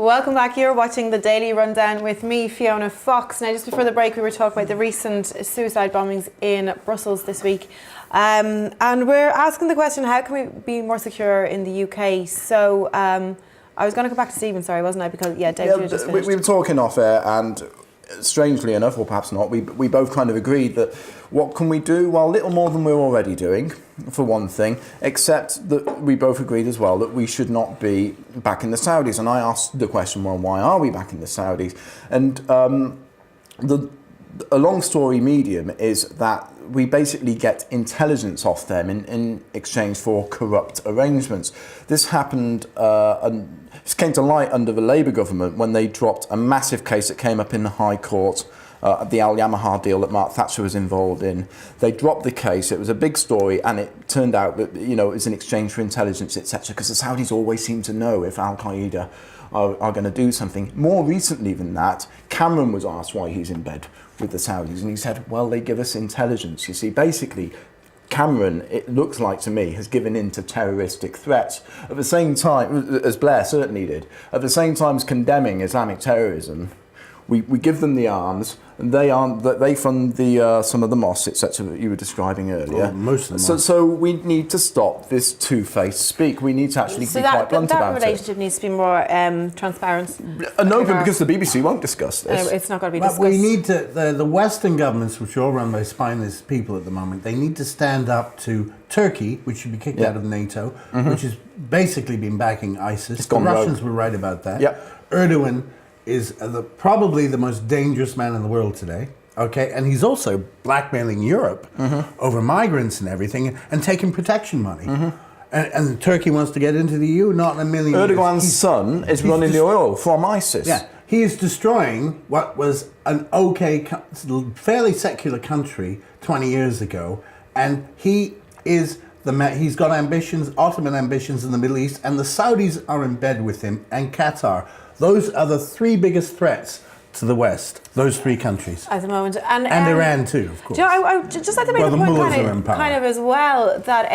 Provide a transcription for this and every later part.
Welcome back. You're watching the Daily Rundown with me, Fiona Fox. Now, just before the break, we were talking about the recent suicide bombings in Brussels this week. And we're asking the question, how can we be more secure in the UK? So I was going to come back to Stephen, sorry, wasn't I? Because, Dave, just we were talking off air, and strangely enough, or perhaps not, we both kind of agreed that what can we do? Well, little more than we're already doing, for one thing, except that we both agreed as well that we should not be back in the Saudis. And I asked the question, well, why are we back in the Saudis? And a long story medium is that we basically get intelligence off them in exchange for corrupt arrangements. This happened, this came to light under the Labour government when they dropped a massive case that came up in the High Court, the Al Yamaha deal that Mark Thatcher was involved in. They dropped the case, it was a big story, and it turned out that, it was in exchange for intelligence, etc., because the Saudis always seem to know if Al-Qaeda are going to do something. More recently than that, Cameron was asked why he's in bed with the Saudis, and he said, well, they give us intelligence. You see, basically, Cameron, it looks like to me, has given in to terroristic threats. At the same time, as Blair certainly did, at the same time as condemning Islamic terrorism, we give them the arms, and they fund some of the mosques, etc., that you were describing earlier. Well, most of them. So we need to stop this two-faced speak. We need to actually be quite blunt about it. That relationship needs to be more transparent. And open, because the BBC won't discuss this. It's not going to be discussed. We need to, the Western governments, which are all run by spineless people at the moment, they need to stand up to Turkey, which should be kicked out of NATO, which has basically been backing ISIS. The Russians were right about that. Erdogan is probably the most dangerous man in the world today. Okay, and he's also blackmailing Europe over migrants and everything, and taking protection money. And Turkey wants to get into the EU, not in a million years. Erdogan's son is running the oil from ISIS. Yeah, he is destroying what was an fairly secular country 20 years ago, and he is he's got ambitions, Ottoman ambitions in the Middle East, and the Saudis are in bed with him, and Qatar. Those are the three biggest threats to the West, those three countries. At the moment. And Iran too, of course. I just like to make the point kind of as well, that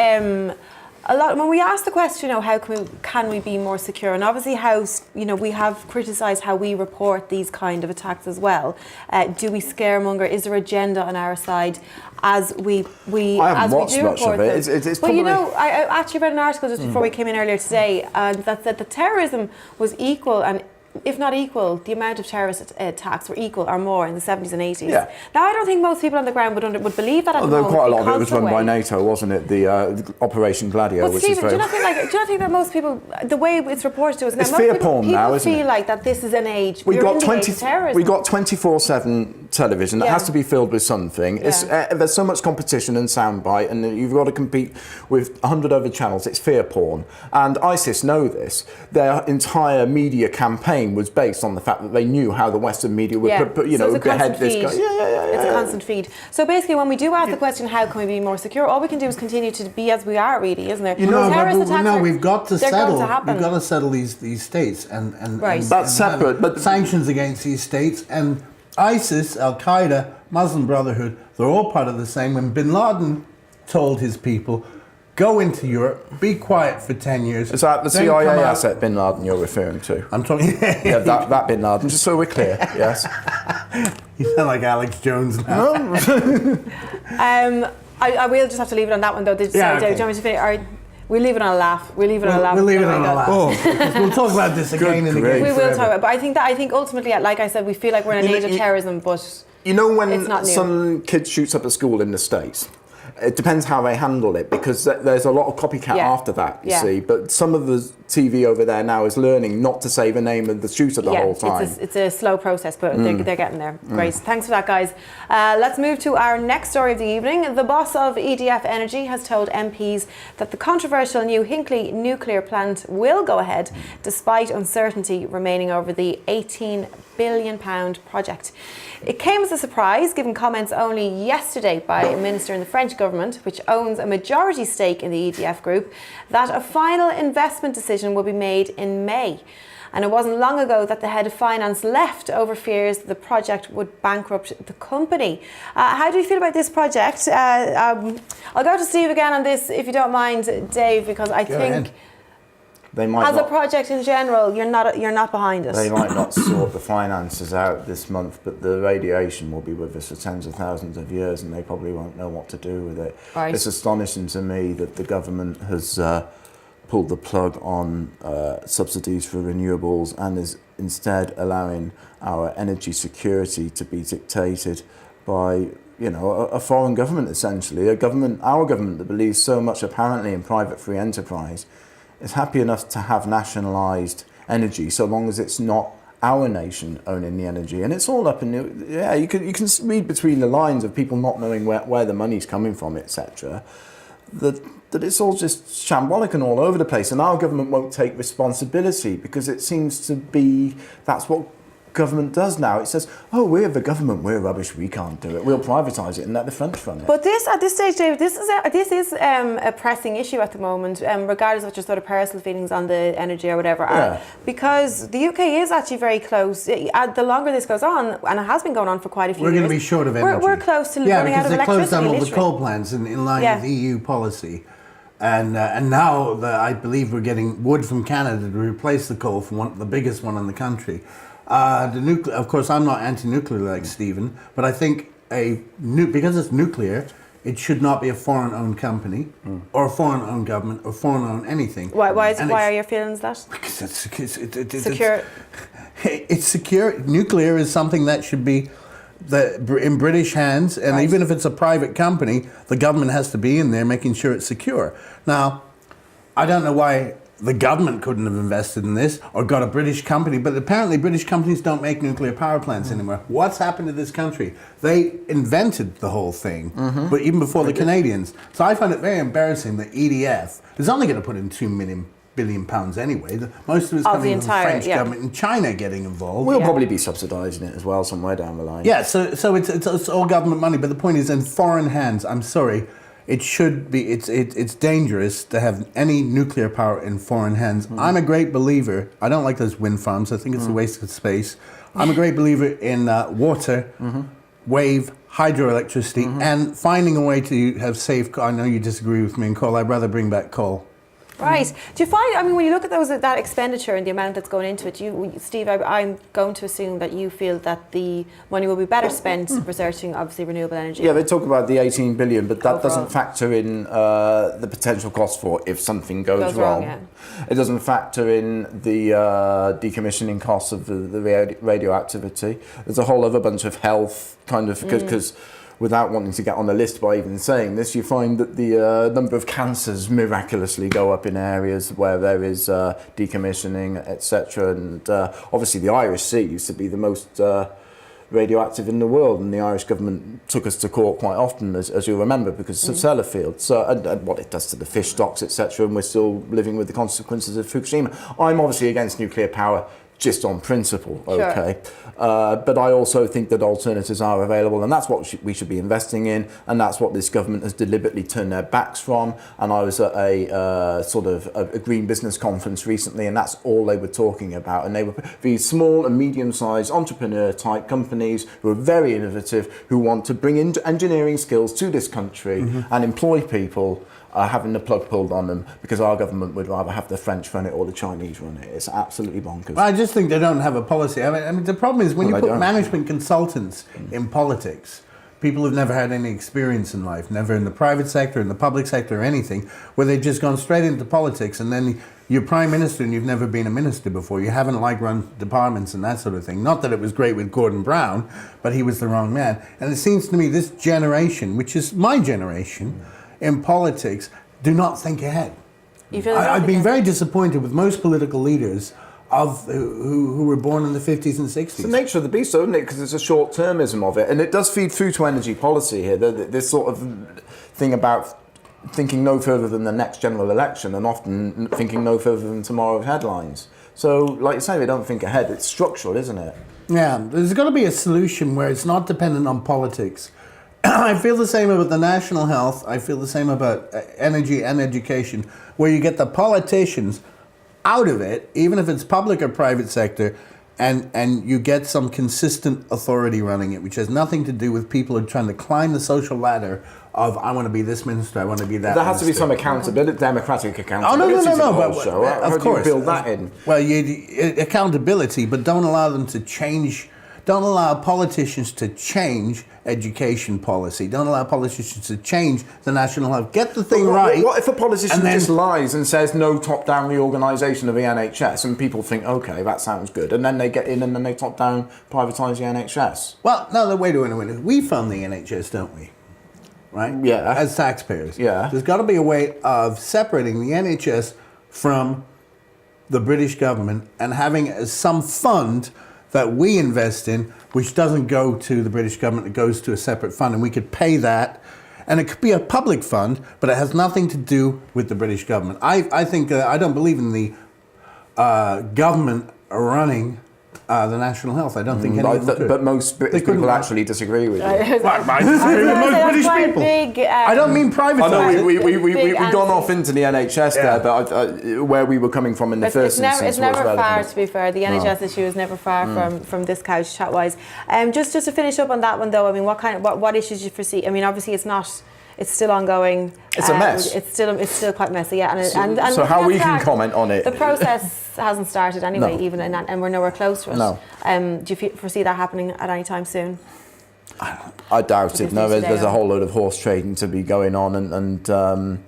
a lot, when we ask the question, how can we be more secure, and obviously we have criticised how we report these kind of attacks as well. Do we scaremonger? Is there agenda on our side as we I haven't watched much of it. It's probably... I actually read an article just before we came in earlier today that said that terrorism was equal, and if not equal, the amount of terrorist attacks were equal or more in the 70s and 80s. Yeah. Now, I don't think most people on the ground would believe that at the moment. Although quite a lot of it was run by NATO, wasn't it? The Operation Gladio. But Stephen, do you not think that most people, the way it's reported to us now, it's fear porn now, isn't it? People feel like that this is an age. We got terrorism. We got 24/7 television that has to be filled with something. There's so much competition and soundbite, and you've got to compete with 100 other channels. It's fear porn, and ISIS know this. Their entire media campaign was based on the fact that they knew how the Western media would behead this guy. It's a constant feed. So basically, when we do ask the question, how can we be more secure, all we can do is continue to be as we are, really, isn't it? We've got to settle. We've got to settle these states, and that's separate. But sanctions against these states, and ISIS, Al Qaeda, Muslim Brotherhood, they're all part of the same. When Bin Laden told his people, go into Europe, be quiet for 10 years. Is that the CIA asset Bin Laden you're referring to? I'm talking... that Bin Laden, just so we're clear, yes. You sound like Alex Jones now. I will just have to leave it on that one, though. Dave, do you want me to finish? We'll leave it on a laugh. We'll leave it on a laugh. We'll talk about this again and again. We will talk about it. But I think ultimately, like I said, we feel like we're in an age of terrorism, but when some kid shoots up a school in the States, it depends how they handle it, because there's a lot of copycat after that, you see. But some of the TV over there now is learning not to say the name of the shooter the whole time. It's a slow process, but they're getting there. Great. Thanks for that, guys. Let's move to our next story of the evening. The boss of EDF Energy has told MPs that the controversial new Hinkley nuclear plant will go ahead, despite uncertainty remaining over the £18 billion project. It came as a surprise, given comments only yesterday by a minister in the French government, which owns a majority stake in the EDF group, that a final investment decision will be made in May. And it wasn't long ago that the head of finance left over fears the project would bankrupt the company. How do you feel about this project? I'll go to Steve again on this, if you don't mind, Dave, because I think They might as a project in general, you're not behind it. They might not sort the finances out this month, but the radiation will be with us for tens of thousands of years, and they probably won't know what to do with it. Right. It's astonishing to me that the government has pulled the plug on subsidies for renewables and is instead allowing our energy security to be dictated by a foreign government, essentially, our government that believes so much apparently in private free enterprise is happy enough to have nationalised energy so long as it's not our nation owning the energy. And it's all up in you can read between the lines of people not knowing where the money's coming from, etc. That it's all just shambolic and all over the place, and our government won't take responsibility because it seems to be that's what government does now. It says, oh, we're the government, we're rubbish, we can't do it, we'll privatise it and let the French run it. But at this stage, David, this is a pressing issue at the moment, regardless of your sort of personal feelings on the energy or whatever, because the UK is actually very close. The longer this goes on, and it has been going on for quite a few years, we're going to be short of energy. We're close to running out of electricity. Yeah, because they closed down all the coal plants in line with EU policy. And now I believe we're getting wood from Canada to replace the coal from the biggest one in the country. Of course, I'm not anti-nuclear like Stephen, but I think because it's nuclear, it should not be a foreign-owned company or a foreign-owned government or foreign-owned anything. Why are your feelings that? Because it's secure. It's secure. Nuclear is something that should be in British hands, and even if it's a private company, the government has to be in there making sure it's secure. Now, I don't know why the government couldn't have invested in this or got a British company, but apparently British companies don't make nuclear power plants anymore. What's happened to this country? They invented the whole thing, but even before the Canadians. So I find it very embarrassing that EDF is only going to put in £2 billion anyway. Most of it's coming from the French government and China getting involved. We'll probably be subsidising it as well somewhere down the line. Yeah, so it's all government money, but the point is in foreign hands. I'm sorry. It should be. It's dangerous to have any nuclear power in foreign hands. I'm a great believer. I don't like those wind farms. I think it's a waste of space. I'm a great believer in water, wave, hydroelectricity, and finding a way to have safe. I know you disagree with me in coal. I'd rather bring back coal. Right. Do you find, when you look at that expenditure and the amount that's going into it, Steve, I'm going to assume that you feel that the money will be better spent researching, obviously, renewable energy. Yeah, they talk about the 18 billion, but that doesn't factor in the potential cost for if something goes wrong. It doesn't factor in the decommissioning costs of the radioactivity. There's a whole other bunch of health kind of, because without wanting to get on the list by even saying this, you find that the number of cancers miraculously go up in areas where there is decommissioning, etc. And obviously the Irish Sea used to be the most radioactive in the world, and the Irish government took us to court quite often, as you'll remember, because of Sellafield. So, and what it does to the fish stocks, etc. And we're still living with the consequences of Fukushima. I'm obviously against nuclear power, just on principle, okay? But I also think that alternatives are available, and that's what we should be investing in, and that's what this government has deliberately turned their backs from. And I was at a green business conference recently, and that's all they were talking about. And they were these small and medium-sized entrepreneur-type companies who are very innovative, who want to bring in engineering skills to this country and employ people, having the plug pulled on them because our government would rather have the French run it or the Chinese run it. It's absolutely bonkers. I just think they don't have a policy. I mean the problem is when you put management consultants in politics, people who've never had any experience in life, never in the private sector, in the public sector or anything, where they've just gone straight into politics, and then you're prime minister and you've never been a minister before. You haven't run departments and that sort of thing. Not that it was great with Gordon Brown, but he was the wrong man. And it seems to me this generation, which is my generation, in politics, do not think ahead. I've been very disappointed with most political leaders who were born in the 50s and 60s. It's the nature of the beast, isn't it? Because it's a short-termism of it. And it does feed through to energy policy here. This sort of thing about thinking no further than the next general election and often thinking no further than tomorrow's headlines. So, like you say, they don't think ahead. It's structural, isn't it? Yeah, there's got to be a solution where it's not dependent on politics. I feel the same about the national health. I feel the same about energy and education, where you get the politicians out of it, even if it's public or private sector, and you get some consistent authority running it, which has nothing to do with people who are trying to climb the social ladder of I want to be this minister, I want to be that. There has to be minister. some accountability, democratic accountability. Oh no! to the whole But show. How of do you course, build that in? Well, accountability, but don't allow them to change. Don't allow politicians to change education policy. Don't allow politicians to change the national health. Get the thing right. What if a politician and then- just lies and says no top-down reorganisation of the NHS, and people think, okay, that sounds good, and then they get in and then they top-down privatise the NHS? Well, no, wait a minute. We fund the NHS, don't we? Right? Yeah. As taxpayers. Yeah. There's got to be a way of separating the NHS from the British government and having some fund that we invest in, which doesn't go to the British government, it goes to a separate fund, and we could pay that. And it could be a public fund, but it has nothing to do with the British government. I think, I don't believe in the government running the national health. I don't think anyone could. But most British people actually disagree with you. I disagree with most British people. I don't mean private. I know we've Big gone off into the NHS there, but where we were coming from in the first instance it's never was far, relevant. to be fair. The NHS issue is never far from this couch chat-wise. Just to finish up on that one, though, I mean, what issues do you foresee? I mean, obviously, it's still ongoing. It's a mess. It's still quite messy, yeah. And So how we can comment on it? The process hasn't started anyway, No. even, and we're nowhere close to it. No. Do you foresee that happening at any time soon? I doubt it. No, Because there's they a whole load of horse trading to be going on, and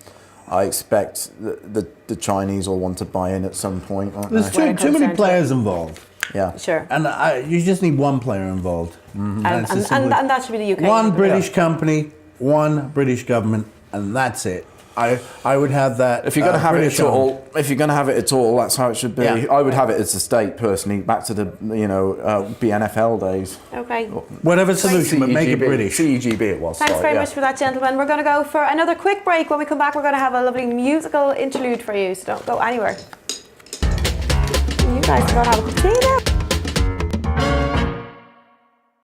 I expect the Chinese will want to buy in at some point. Aren't There's they? too many players involved. Yeah. Sure. And you just need one player involved. And that should be the UK. One British company, one British government, and that's it. I would have that. If you're going to have British it at all, owned. that's how it should be. Yeah. I would have it as a state personally, back to the BNFL days. Okay. Whatever solution, but make it CEGB. British. CEGB it was. Thanks sorry, very yeah. much for that, gentlemen. We're going to go for another quick break. When we come back, we're going to have a lovely musical interlude for you, so don't go anywhere. You guys are going to have a cup of tea now.